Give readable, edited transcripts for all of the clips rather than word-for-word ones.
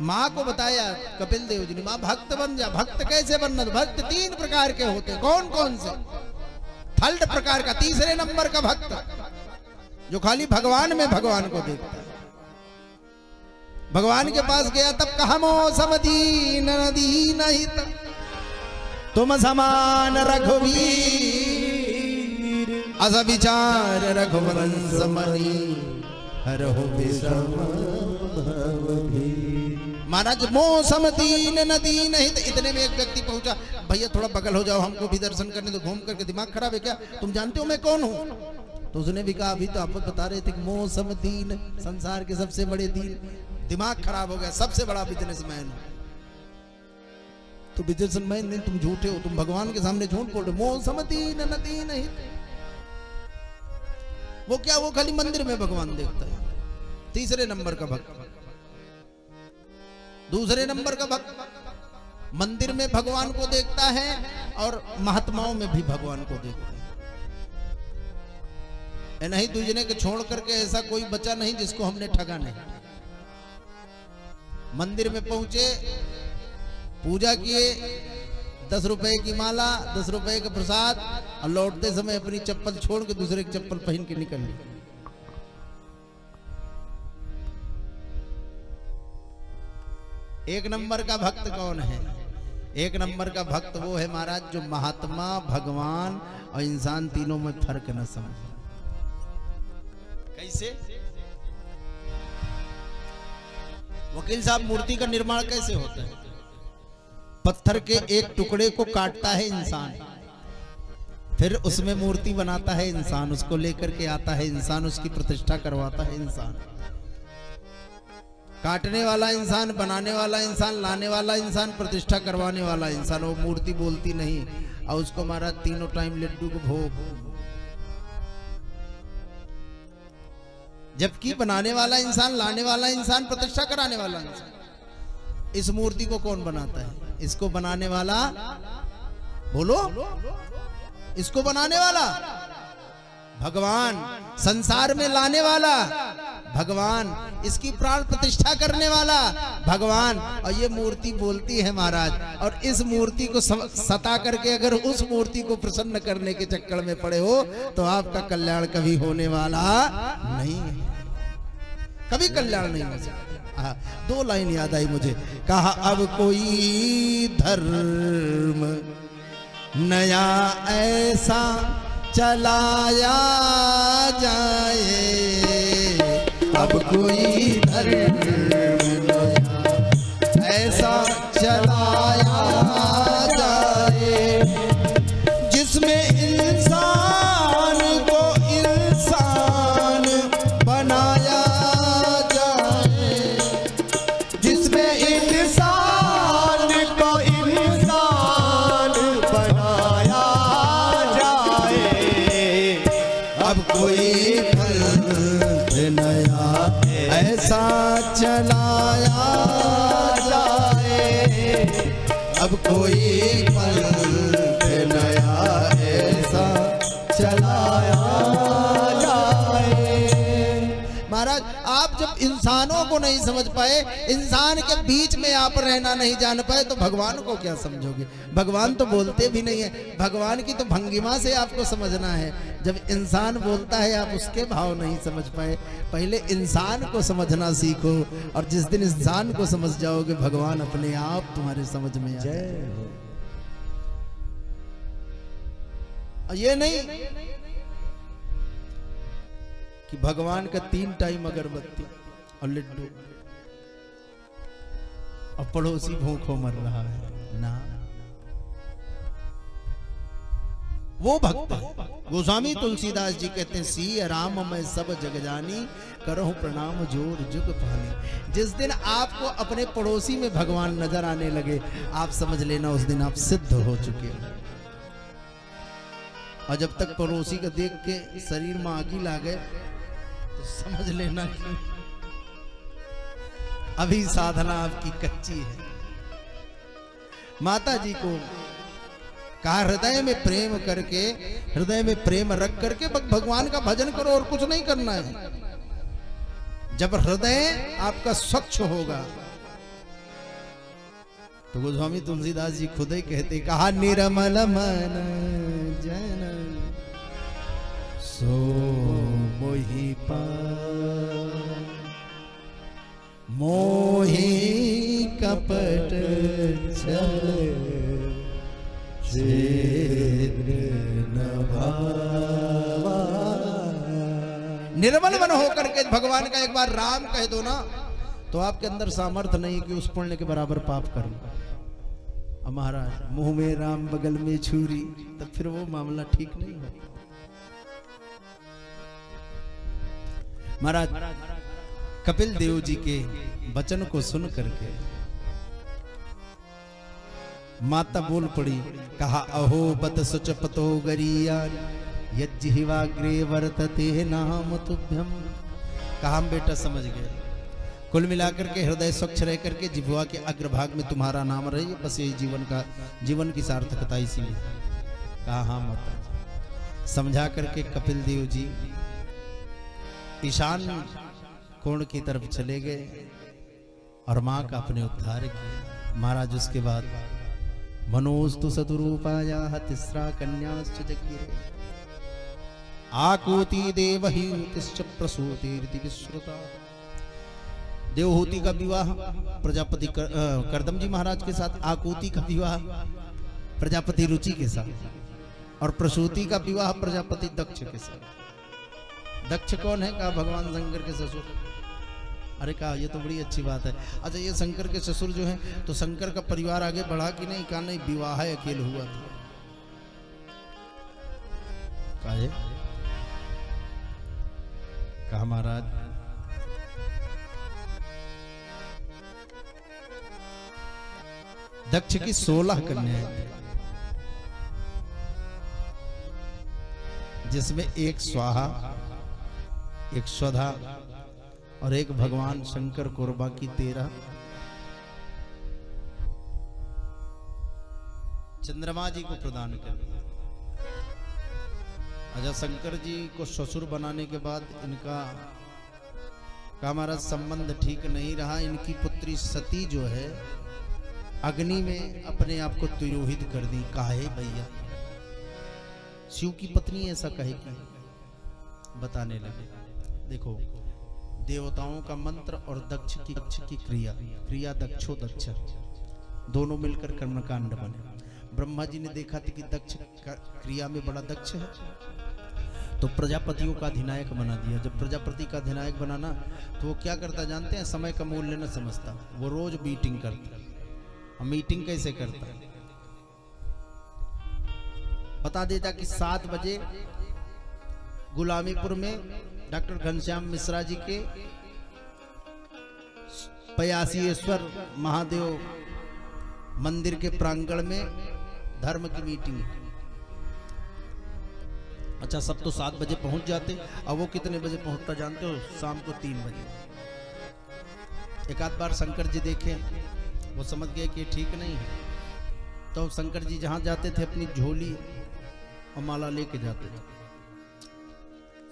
माँ को बताया कपिल देव जी ने, माँ भक्त बन जा। भक्त कैसे बनना? भक्त 3 प्रकार के होते हैं। कौन कौन से? थर्ड प्रकार का, तीसरे नंबर का भक्त, जो खाली भगवान में भगवान को देखता है। भगवान के पास गया तब कहा मौसम दीन दीन हित तुम समान रघुवीर अस विचार रघुवंश मणि हरहु विषम भवभीर। महाराज मौसम दीन न दीन हित, इतने में एक व्यक्ति पहुंचा, भैया थोड़ा बगल हो जाओ, हमको भी दर्शन करने दो। घूम करके दिमाग खराब है क्या? तुम जानते हो मैं कौन हूं? तो उसने भी कहा अभी तो आप बता रहे थे कि मौसम दीन, संसार के सबसे बड़े दीन। दिमाग खराब हो गया, सबसे बड़ा बिजनेसमैन हो। तो बिजनेसमैन नहीं, तुम झूठे हो, तुम भगवान के सामने झूठ बोल रहे हो। मौसम दीन न दीन हित, वो क्या? वो खाली मंदिर में भगवान देखता है। तीसरे नंबर का भक्त। दूसरे नंबर का भक्त मंदिर में भगवान को देखता है और महात्माओं में भी भगवान को देखता है। नहीं दूसरे के छोड़ करके ऐसा कोई बचा नहीं जिसको हमने ठगा नहीं। मंदिर में पहुंचे, पूजा किए, 10 रुपए की माला, 10 रुपए का प्रसाद, और लौटते समय अपनी चप्पल छोड़ के दूसरे की चप्पल पहन के निकल ली। एक नंबर का भक्त कौन है? एक नंबर का भक्त वो है महाराज जो महात्मा, भगवान और इंसान तीनों में फर्क न समझे। कैसे? वकील साहब, मूर्ति का निर्माण कैसे होता है? पत्थर के एक टुकड़े को काटता है इंसान, फिर उसमें मूर्ति बनाता है इंसान, उसको लेकर के आता है इंसान, उसकी प्रतिष्ठा करवाता है इंसान। काटने वाला इंसान, बनाने वाला इंसान, लाने वाला इंसान, प्रतिष्ठा करवाने वाला इंसान। वो मूर्ति बोलती नहीं, और उसको महाराज तीनों टाइम लड्डू को भोग। जबकि बनाने वाला इंसान, लाने वाला इंसान, प्रतिष्ठा कराने वाला इंसान। इस मूर्ति को कौन बनाता है? इसको बनाने वाला, बोलो, इसको बनाने वाला भगवान, संसार में लाने वाला भगवान, इसकी प्राण प्रतिष्ठा करने वाला भगवान। और ये मूर्ति बोलती है महाराज। और इस मूर्ति को सता करके अगर उस मूर्ति को प्रसन्न करने के चक्कर में पड़े हो तो आपका कल्याण कभी होने वाला नहीं है, कभी कल्याण नहीं हो सकता। 2 लाइन याद आई मुझे। कहा अब कोई धर्म नया ऐसा चलाया जाए, अब कोई धर्म नया ऐसा चलाया जाए जिसमें इंसान को इंसान बनाया जाए, जिसमें इंसान को इंसान बनाया जाए। अब कोई नया ऐसा चलाया जाए, अब कोई पल नया ऐसा चलाया जाए। महाराज, आप जब इंसानों को नहीं समझ पाए, इंसान के बीच में आप रहना नहीं जान पाए, तो भगवान को क्या समझोगे? भगवान तो बोलते भी नहीं है। भगवान की तो भंगिमा से आपको समझना है। जब इंसान बोलता है आप उसके भाव नहीं समझ पाए। पहले इंसान को समझना सीखो, और जिस दिन इंसान को समझ जाओगे भगवान अपने आप तुम्हारे समझ में आ जाए। ये नहीं कि भगवान का 3 टाइम अगरबत्ती और लड्डू और पड़ोसी भूखों मर रहा है ना, वो भक्त है। गोस्वामी तुलसीदास जी कहते हैं, सी राम मैं सब जग जानी, करहूं प्रणाम जोर जुग पानी। जिस दिन आपको अपने पड़ोसी में भगवान नजर आने लगे, आप समझ लेना उस दिन आप सिद्ध हो चुके हो। और जब तक पड़ोसी को देख के शरीर में आगी लागे तो समझ लेना कि अभी साधना आपकी कच्ची है। माता जी को कहा, हृदय में प्रेम करके, हृदय में प्रेम रख करके भगवान का भजन करो, और कुछ नहीं करना है। जब हृदय आपका स्वच्छ होगा, तो गोस्वामी तुलसीदास जी खुद ही कहते, कहा निर्मल मन जन सो मोहि पार, मोहि कपट छल निर्मल मन होकर के भगवान का एक बार राम कह दो ना, तो आपके अंदर सामर्थ्य नहीं कि उस पुण्य के बराबर पाप कर लो। अब महाराज मुंह में राम बगल में छुरी, तब फिर वो मामला ठीक नहीं है। महाराज कपिल देव जी के वचन को सुन करके माता बोल पड़ी, कहा अहो बत सुचपतो गरिया यज्जिह्वाग्रे वर्तते नाम तुभ्यम। कहा हम बेटा समझ गए, कुल मिलाकर के हृदय स्वच्छ रह करके जिह्वा के अग्रभाग में तुम्हारा नाम रहे, बस यही जीवन की सार्थकता इसीलिए। कहा हाँ माता। समझा करके कपिल देव जी ईशान कोण की तरफ चले गए और मां का अपने उद्धार किया। महाराज उसके बाद मनोस्तु सतुरूपाया तिस्रा कन्याश्च जज्ञिरे, आकूति देवहूतिश्च प्रसूतिरिति विश्रुता। देवहूति का विवाह प्रजापति करदम जी महाराज के साथ, आकूति का विवाह प्रजापति रुचि के साथ, और प्रसूति का विवाह प्रजापति दक्ष के साथ। दक्ष कौन है? कहा भगवान शंकर के ससुर। अरे कहा ये तो बड़ी अच्छी बात है। अच्छा ये शंकर के ससुर जो हैं, तो शंकर का परिवार आगे बढ़ा कि नहीं? कहा नहीं, विवाह अकेले हुआ था। कहा महाराज दक्ष की 16 कन्याएं थी, जिसमें एक स्वाहा, एक स्वधा और एक भगवान शंकर को, बाकी 13 चंद्रमा जी को प्रदान कर। अच्छा शंकर जी को ससुर बनाने के बाद इनका का हमारा संबंध ठीक नहीं रहा। इनकी पुत्री सती जो है अग्नि में अपने आप को तिरोहित कर दी। काहे भैया? शिव की पत्नी ऐसा कहे कि बताने लगे। देखो देवताओं का मंत्र और दक्ष की क्रिया दक्षो दक्ष दोनों मिलकर कर्मकांड बने। ब्रह्मा जी ने देखा था कि दक्ष क्रिया में बड़ा दक्ष है, तो प्रजापतियों का अधिनायक बना दिया। जब प्रजापति का अधिनायक बनाना तो वो क्या करता जानते हैं? समय का मूल्य न समझता, वो रोज मीटिंग करता। हम मीटिंग कैसे करता? बता देता कि 7 बजे गुलामीपुर में डॉक्टर घनश्याम मिश्रा जी के पयासीश्वर महादेव मंदिर के प्रांगण में धर्म की मीटिंग। अच्छा सब तो 7 बजे पहुंच जाते, अब वो कितने बजे पहुंचता जानते हो? शाम को 3 बजे। एक आध बार शंकर जी देखे, वो समझ गए कि ठीक नहीं है, तो शंकर जी जहां जाते थे अपनी झोली और माला लेके जाते थे।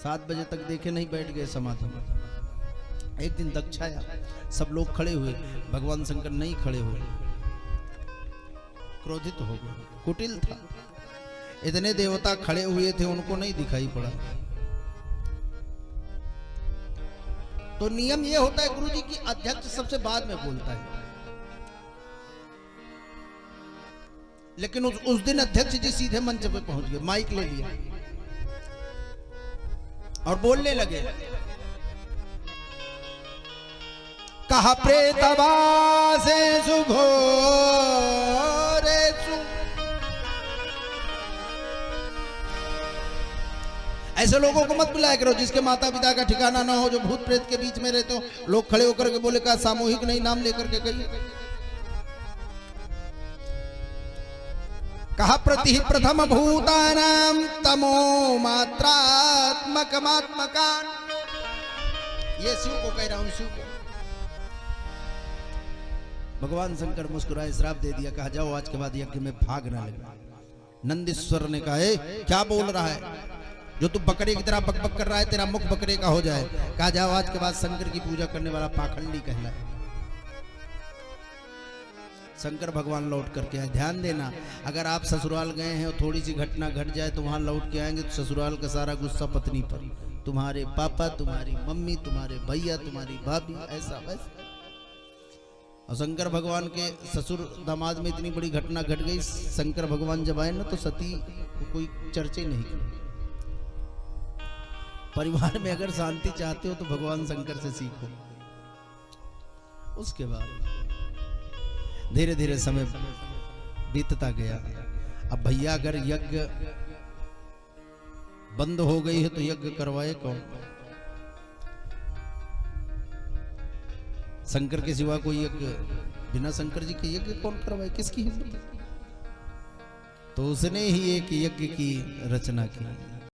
7 बजे तक देखे नहीं, बैठ गए समाधि में। एक दिन दक्ष आया, सब लोग खड़े हुए, भगवान शंकर नहीं खड़े हुए, क्रोधित हो गए। कुटिल था, इतने देवता खड़े हुए थे, उनको नहीं दिखाई पड़ा। तो नियम ये होता है गुरुजी की अध्यक्ष सबसे बाद में बोलता है, लेकिन उस दिन अध्यक्ष जी सीधे मंच पे पहुंच गए, माइक ले लिया और बोलने लगे। कहा प्रेतवासे सुघोरेषु, ऐसे लोगों को मत बुलाया करो जिसके माता पिता का ठिकाना ना हो, जो भूत प्रेत के बीच में रहते हो। लोग खड़े होकर के बोले, कहा सामूहिक नहीं, नाम लेकर के कहिए। कहा प्रति प्रथम भूतानां तमो मात्रात्मकमात्मकान। ये शिव को कह रहा हूं, शिव को। भगवान शंकर मुस्कुराए, श्राप दे दिया, कहा जाओ आज के बाद यज्ञ में भाग ना लेना। नंदीश्वर ने कहा क्या बोल रहा है, जो तू बकरे की तरह बकबक कर रहा है, तेरा मुख बकरे का हो जाए। कहा जाओ आज के बाद शंकर की पूजा करने वाला पाखंडी कहलाए। शंकर भगवान लौट करके आए। ध्यान देना, अगर आप ससुराल गए हैं और थोड़ी सी घटना घट जाए तो वहां लौट के आएंगे तो ससुराल का सारा गुस्सा पत्नी पर, तुम्हारे पापा, तुम्हारी मम्मी, तुम्हारे भैया, तुम्हारी भाभी, ऐसा वैसा। और शंकर भगवान के ससुर दामाद में इतनी बड़ी घटना घट गई, शंकर भगवान जब आए ना तो सती को कोई चर्चा नहीं की। परिवार में अगर शांति चाहते हो तो भगवान शंकर से सीखो। उसके बाद धीरे धीरे समय बीतता गया। अब भैया अगर यज्ञ बंद हो गई है तो यज्ञ करवाए कौन? शंकर के सिवा कोई यज्ञ, बिना शंकर जी के यज्ञ कौन करवाए? किसकी हिम्मत? तो उसने ही एक यज्ञ की रचना की।